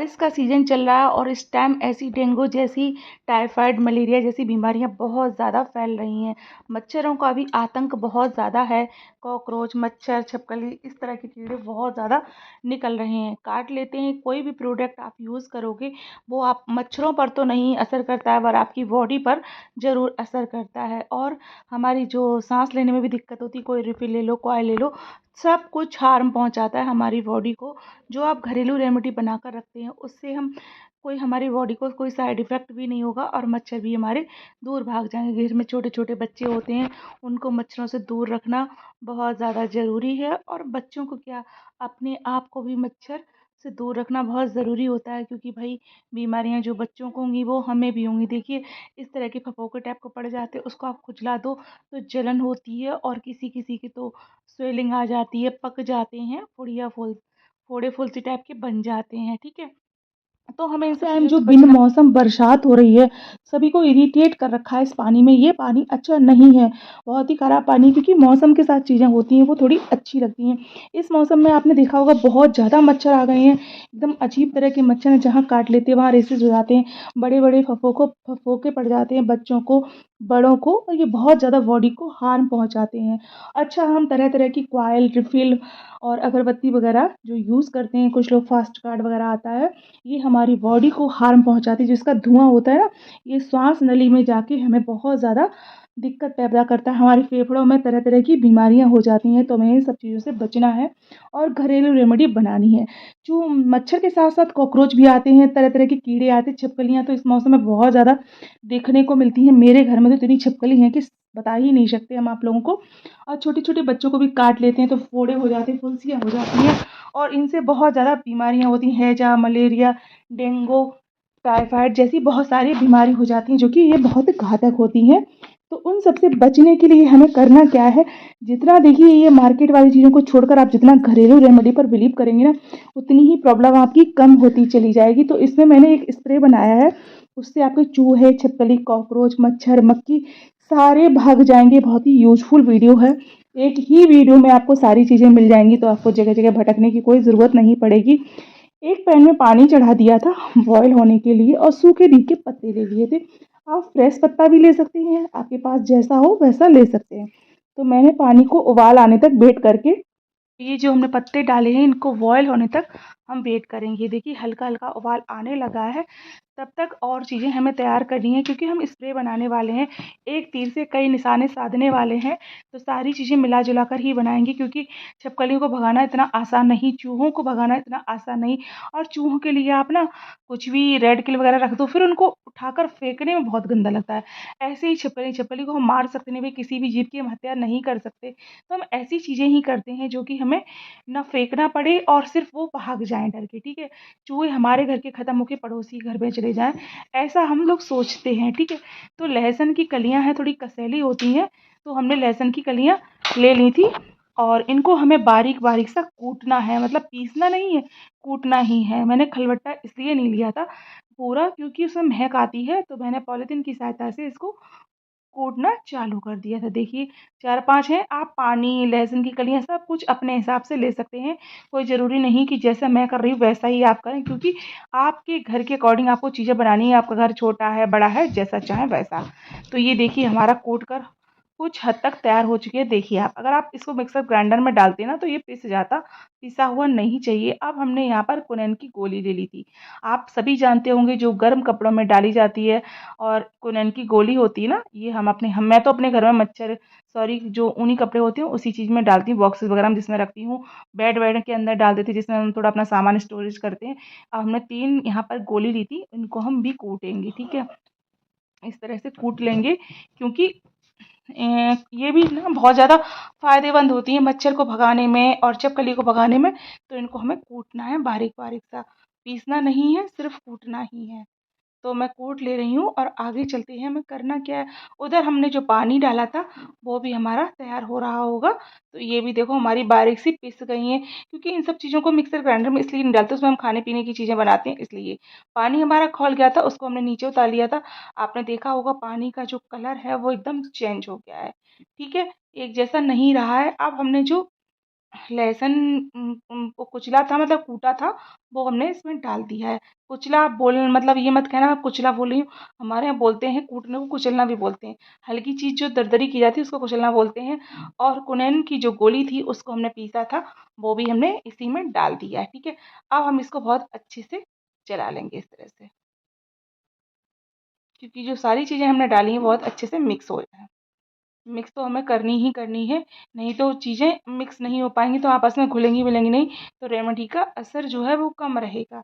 बारिश का सीज़न चल रहा है और इस टाइम ऐसी डेंगू जैसी, टाइफाइड, मलेरिया जैसी बीमारियां बहुत ज़्यादा फैल रही हैं। मच्छरों का भी आतंक बहुत ज़्यादा है। कॉकरोच, मच्छर, छिपकली इस तरह के कीड़े बहुत ज़्यादा निकल रहे हैं, काट लेते हैं। कोई भी प्रोडक्ट आप यूज़ करोगे वो आप मच्छरों पर तो नहीं असर करता है पर आपकी बॉडी पर ज़रूर असर करता है। और हमारी जो सांस लेने में भी दिक्कत होती है, कोई रिफिल ले लो, कॉयल ले लो, सब कुछ हार्म पहुंचाता है हमारी बॉडी को। जो आप घरेलू रेमेडी बनाकर रखते हैं उससे हम कोई हमारी बॉडी को कोई साइड इफ़ेक्ट भी नहीं होगा और मच्छर भी हमारे दूर भाग जाएंगे। घर में छोटे छोटे बच्चे होते हैं, उनको मच्छरों से दूर रखना बहुत ज़्यादा ज़रूरी है। और बच्चों को क्या, अपने आप को भी मच्छर से दूर रखना बहुत ज़रूरी होता है, क्योंकि भाई बीमारियां जो बच्चों को होंगी वो हमें भी होंगी। देखिए, इस तरह के फफोके टाइप को पड़ जाते हैं, उसको आप खुजला दो तो जलन होती है और किसी किसी की तो स्वेलिंग आ जाती है, पक जाते हैं, फुड़िया फूल फोड़े फुंसी टाइप के बन जाते हैं। ठीक है, तो हमें इन सब टाइम चीज़ों जो से बिन बचना। मौसम बरसात हो रही है, सभी को इरिटेट कर रखा है इस पानी में। ये पानी अच्छा नहीं है, बहुत ही खराब पानी है, क्योंकि मौसम के साथ चीज़ें होती हैं वो थोड़ी अच्छी लगती हैं। इस मौसम में आपने देखा होगा बहुत ज़्यादा मच्छर आ गए हैं, एकदम अजीब तरह के मच्छर हैं, जहाँ काट लेते हैं वहाँ रेसेस हो जाते हैं, बड़े-बड़े फफोके पड़ जाते हैं बच्चों को, बड़ों को, और ये बहुत ज़्यादा बॉडी को हार्म पहुँचाते हैं। अच्छा, हम तरह-तरह की कॉइल, रिफ़िल और अगरबत्ती वगैरह जो यूज़ करते हैं, कुछ लोग फ़ास्ट कार्ड वगैरह आता है, ये हमारी बॉडी को हार्म पहुँचाती है। जो इसका धुआँ होता है ना, ये श्वास नली में जाके हमें बहुत ज़्यादा दिक्कत पैदा करता है। हमारे फेफड़ों में तरह-तरह की बीमारियाँ हो जाती हैं, तो हमें इन सब चीज़ों से बचना है और घरेलू रेमेडी बनानी है। जो मच्छर के साथ-साथ कॉकरोच भी आते हैं, तरह-तरह के कीड़े आते हैं, छिपकलियाँ तो इस मौसम में बहुत ज़्यादा देखने को मिलती हैं। मेरे घर में तो इतनी छिपकली हैं कि बता ही नहीं सकते हम आप लोगों को। और छोटे-छोटे बच्चों को भी काट लेते हैं, तो फोड़े हो जाते हैं, फुंसियाँ हो जाती हैं और इनसे बहुत ज़्यादा बीमारियाँ होती हैं, हैजा, मलेरिया, डेंगू, टाइफाइड जैसी बहुत सारी बीमारी हो जाती हैं, जो कि ये बहुत घातक होती हैं। तो उन सब से बचने के लिए हमें करना क्या है, जितना देखिए ये मार्केट वाली चीज़ों को छोड़कर आप जितना घरेलू रेमेडी पर बिलीव करेंगे ना, उतनी ही प्रॉब्लम आपकी कम होती चली जाएगी। तो इसमें मैंने एक स्प्रे बनाया है, उससे आपके चूहे, छिपकली, कॉकरोच, मच्छर, मक्खी सारे भाग जाएँगे। बहुत ही यूज़फुल वीडियो है। एक ही वीडियो में आपको सारी चीज़ें मिल जाएँगी, तो आपको जगह-जगह भटकने की कोई ज़रूरत नहीं पड़ेगी। एक पैन में पानी चढ़ा दिया था बॉयल होने के लिए और सूखे नीम के पत्ते ले लिए थे। आप फ्रेश पत्ता भी ले सकते हैं, आपके पास जैसा हो वैसा ले सकते हैं। तो मैंने पानी को उबाल आने तक वेट करके, ये जो हमने पत्ते डाले हैं इनको बॉयल होने तक हम वेट करेंगे। देखिए, हल्का हल्का उबाल आने लगा है, तब तक और चीज़ें हमें तैयार करनी है, क्योंकि हम स्प्रे बनाने वाले हैं, एक तीर से कई निशाने साधने वाले हैं। तो सारी चीज़ें मिला जुला कर ही बनाएंगे, क्योंकि छिपकलियों को भगाना इतना आसान नहीं, चूहों को भगाना इतना आसान नहीं। और चूहों के लिए आप ना कुछ भी रेड किल वगैरह रख दो, फिर उनको उठाकर फेंकने में बहुत गंदा लगता है। ऐसे ही छिपकली छिपकली को हम मार सकते नहीं भाई, किसी भी जीव की हम हत्या नहीं कर सकते। तो हम ऐसी चीज़ें ही करते हैं जो कि हमें ना फेंकना पड़े और सिर्फ वो भाग जाएं डर के। ठीक है, चूहे हमारे घर के खत्म होके पड़ोसी घर में चले जाएं, ऐसा हम लोग सोचते हैं। ठीक है, तो लहसुन की कलियां हैं, थोड़ी कसैली होती हैं, तो हमने लहसुन की कलियां ले ली थी और इनको हमें बारीक बारीक सा कूटना है, मतलब पीसना नहीं है, कूटना ही है। मैंने खलबट्टा इसलिए नहीं लिया था पूरा, क्योंकि उसमें महक आती है, तो मैंने पॉलिथीन की सहायता से इसको कूटना चालू कर दिया था। देखिए, 4-5 हैं, आप पानी, लहसुन की कलियाँ सब कुछ अपने हिसाब से ले सकते हैं। कोई ज़रूरी नहीं कि जैसा मैं कर रही हूँ वैसा ही आप करें, क्योंकि आपके घर के अकॉर्डिंग आपको चीज़ें बनानी है। आपका घर छोटा है, बड़ा है, जैसा चाहें वैसा। तो ये देखिए, हमारा कूट कर कुछ हद तक तैयार हो चुकी है। देखिए आप, अगर आप इसको मिक्सर ग्राइंडर में डालते ना तो ये पिस जाता, पिसा हुआ नहीं चाहिए। अब हमने यहाँ पर कुनैन की गोली ले ली थी। आप सभी जानते होंगे जो गर्म कपड़ों में डाली जाती है, और कुनैन की गोली होती है ना, ये हम मैं तो अपने घर में मच्छर, सॉरी, जो ऊनी कपड़े होते हैं उसी चीज़ में डालती हूँ, बॉक्सेस वगैरह में जिसमें रखती हूँ, बेड वेड के अंदर डाल देती हूँ, जिसमें हम थोड़ा अपना सामान स्टोरेज करते हैं। अब हमने 3 यहाँ पर गोली ली थी, इनको हम भी कूटेंगे। ठीक है, इस तरह से कूट लेंगे, क्योंकि ये भी ना बहुत ज़्यादा फ़ायदेमंद होती हैं मच्छर को भगाने में और छिपकली को भगाने में। तो इनको हमें कूटना है बारीक बारीक सा, पीसना नहीं है, सिर्फ कूटना ही है। तो मैं कूट ले रही हूँ और आगे चलते हैं, हमें करना क्या है। उधर हमने जो पानी डाला था वो भी हमारा तैयार हो रहा होगा। तो ये भी देखो हमारी बारीक सी पिस गई हैं, क्योंकि इन सब चीज़ों को मिक्सर ग्राइंडर में इसलिए नहीं डालते, उसमें हम खाने पीने की चीज़ें बनाते हैं इसलिए। पानी हमारा खौल गया था, उसको हमने नीचे उतार लिया था। आपने देखा होगा पानी का जो कलर है वो एकदम चेंज हो गया है। ठीक है, एक जैसा नहीं रहा है। अब हमने जो लहसुन को कुचला था, मतलब कूटा था, वो हमने इसमें डाल दिया है। कुचला बोल मतलब ये मत कहना मैं कुचला बोल रही हूँ, हमारे यहाँ बोलते हैं कूटने को कुचलना भी बोलते हैं। हल्की चीज़ जो दरदरी की जाती है उसको कुचलना बोलते हैं। और कुनेन की जो गोली थी उसको हमने पीसा था, वो भी हमने इसी में डाल दिया है, ठीक है। अब हम इसको बहुत अच्छे से चला लेंगे इस तरह से, क्योंकि जो सारी चीज़ें हमने डाली हैं बहुत अच्छे से मिक्स हो जाए। मिक्स तो हमें करनी ही करनी है, नहीं तो चीज़ें मिक्स नहीं हो पाएंगी, तो आपस में घुलेंगी मिलेंगी नहीं, तो रेमेडी का असर जो है वो कम रहेगा,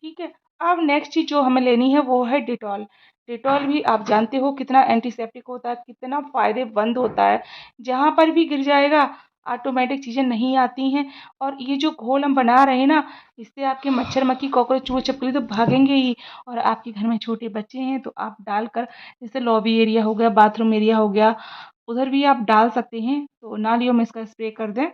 ठीक है। अब नेक्स्ट चीज़ जो हमें लेनी है वो है डिटॉल। डिटॉल भी आप जानते हो कितना एंटीसेप्टिक होता है, कितना फ़ायदेमंद होता है। जहाँ पर भी गिर जाएगा ऑटोमेटिक चीज़ें नहीं आती हैं। और ये जो घोल हम बना रहे हैं ना, इससे आपके मच्छर मक्खी कॉकरोच चूहे छिपकली तो भागेंगे ही। और आपके घर में छोटे बच्चे हैं तो आप डालकर, जैसे लॉबी एरिया हो गया, बाथरूम एरिया हो गया, उधर भी आप डाल सकते हैं। तो नालियों में इसका स्प्रे कर दें,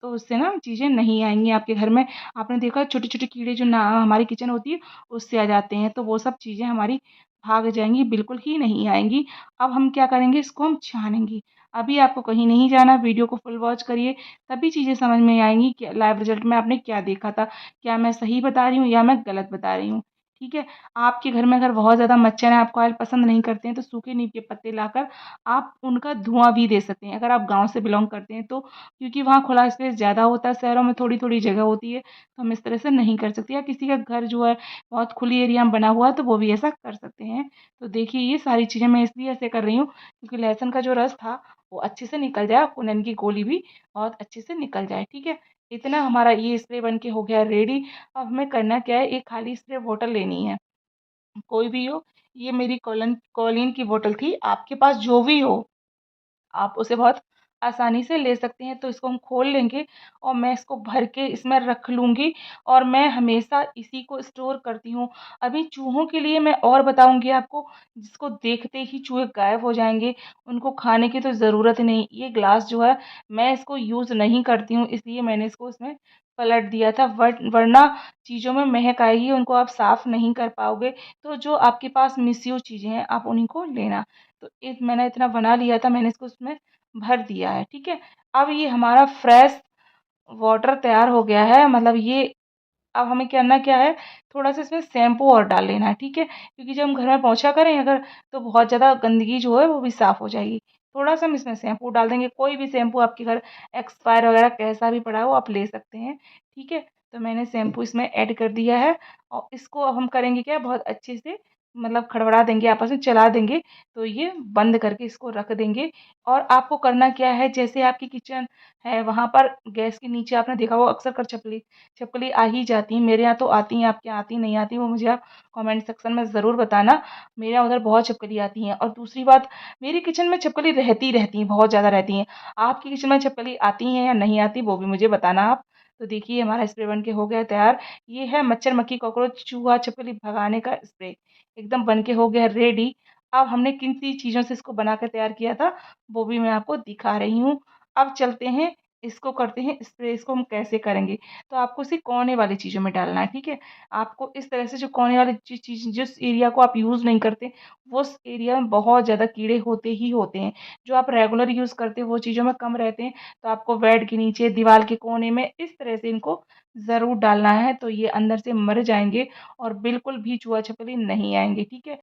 तो उससे ना चीज़ें नहीं आएँगी आपके घर में। आपने देखा छोटे-छोटे कीड़े जो ना हमारी किचन होती है उससे आ जाते हैं, तो वो सब चीज़ें हमारी भाग जाएँगी, बिल्कुल ही नहीं आएँगी। अब हम क्या करेंगे, इसको हम छानेंगे। अभी आपको कहीं नहीं जाना, वीडियो को फुल वॉच करिए, तभी चीज़ें समझ में आएँगी कि लाइव रिज़ल्ट में आपने क्या देखा था। क्या मैं सही बता रही हूँ या मैं गलत बता रही हूँ, ठीक है। आपके घर में अगर बहुत ज़्यादा मच्छर हैं, आपको ऑयल पसंद नहीं करते हैं, तो सूखे नीम के पत्ते लाकर आप उनका धुआँ भी दे सकते हैं, अगर आप गाँव से बिलॉन्ग करते हैं तो। क्योंकि वहाँ खुला स्पेस ज़्यादा होता है, शहरों में थोड़ी-थोड़ी जगह होती है, तो हम इस तरह से नहीं कर सकते। या किसी का घर जो है बहुत खुली एरिया में बना हुआ है, तो वो भी ऐसा कर सकते हैं। तो देखिए ये सारी चीज़ें मैं इसलिए ऐसे कर रही हूँ, क्योंकि लहसुन का जो रस था वो अच्छे से निकल जाए, कुनन की गोली भी बहुत अच्छे से निकल जाए, ठीक है। इतना हमारा ये स्प्रे बन के हो गया रेडी। अब हमें करना क्या है, एक खाली स्प्रे बॉटल लेनी है, कोई भी हो। ये मेरी कॉलिन की बॉटल थी, आपके पास जो भी हो आप उसे बहुत आसानी से ले सकते हैं। तो इसको हम खोल लेंगे और मैं इसको भर के इसमें रख लूँगी, और मैं हमेशा इसी को स्टोर करती हूँ। अभी चूहों के लिए मैं और बताऊँगी आपको, जिसको देखते ही चूहे गायब हो जाएँगे, उनको खाने की तो ज़रूरत नहीं। ये ग्लास जो है मैं इसको यूज़ नहीं करती हूँ, इसलिए मैंने इसको इसमें पलट दिया था, वरना चीज़ों में महक आएगी, उनको आप साफ़ नहीं कर पाओगे। तो जो आपके पास मिसयूज़ चीज़ें हैं आप उन्हीं को लेना। तो मैंने इतना बना लिया था, मैंने इसको उसमें भर दिया है, ठीक है। अब ये हमारा फ्रेश वाटर तैयार हो गया है, मतलब ये अब हमें करना क्या है, थोड़ा-सा इसमें शैम्पू और डाल लेना है, ठीक है। क्योंकि जब हम घर में पोंछा करें अगर, तो बहुत ज़्यादा गंदगी जो है वो भी साफ़ हो जाएगी। थोड़ा-सा हम इसमें शैम्पू डाल देंगे, कोई भी शैम्पू आपके घर एक्सपायर वगैरह कैसा भी पड़ा हो आप ले सकते हैं, ठीक है। तो मैंने शैम्पू इसमें ऐड कर दिया है, और इसको अब हम करेंगे क्या, बहुत अच्छे से मतलब खड़बड़ा देंगे, आपस में चला देंगे, तो ये बंद करके इसको रख देंगे। और आपको करना क्या है, जैसे आपकी किचन है वहाँ पर गैस के नीचे आपने देखा होगा अक्सर कठपुतली छिपकली आ ही जाती हैं। मेरे यहाँ तो आती हैं, आपके यहाँ आती नहीं आती, वो मुझे आप कमेंट सेक्शन में ज़रूर बताना। मेरे यहाँ उधर बहुत छिपकली आती हैं। और दूसरी बात, मेरी किचन में छिपकली रहती हैं, बहुत ज़्यादा रहती हैं। आपकी किचन में छिपकली आती हैं या नहीं आती, वो भी मुझे बताना आप। तो देखिए हमारा स्प्रे बन के हो गया तैयार। ये है मच्छर मक्खी कॉकरोच चूहा छिपकली भगाने का स्प्रे, एकदम बन के हो गया रेडी। अब हमने किन सी चीज़ों से इसको बनाकर तैयार किया था, वो भी मैं आपको दिखा रही हूँ। अब चलते हैं, इसको करते हैं स्प्रे। इसको हम कैसे करेंगे, तो आपको इसे कोने वाली चीज़ों में डालना है, ठीक है। आपको इस तरह से जो कोने वाली चीज़, जिस एरिया को आप यूज़ नहीं करते, वो उस एरिया में बहुत ज़्यादा कीड़े होते ही होते हैं। जो आप रेगुलर यूज़ करते हो वो चीज़ों में कम रहते हैं, तो आपको बेड के नीचे, दीवार के कोने में इस तरह से इनको ज़रूर डालना है, तो ये अंदर से मर जाएँगे और बिल्कुल भी चूहा-छिपकली नहीं आएँगे, ठीक है।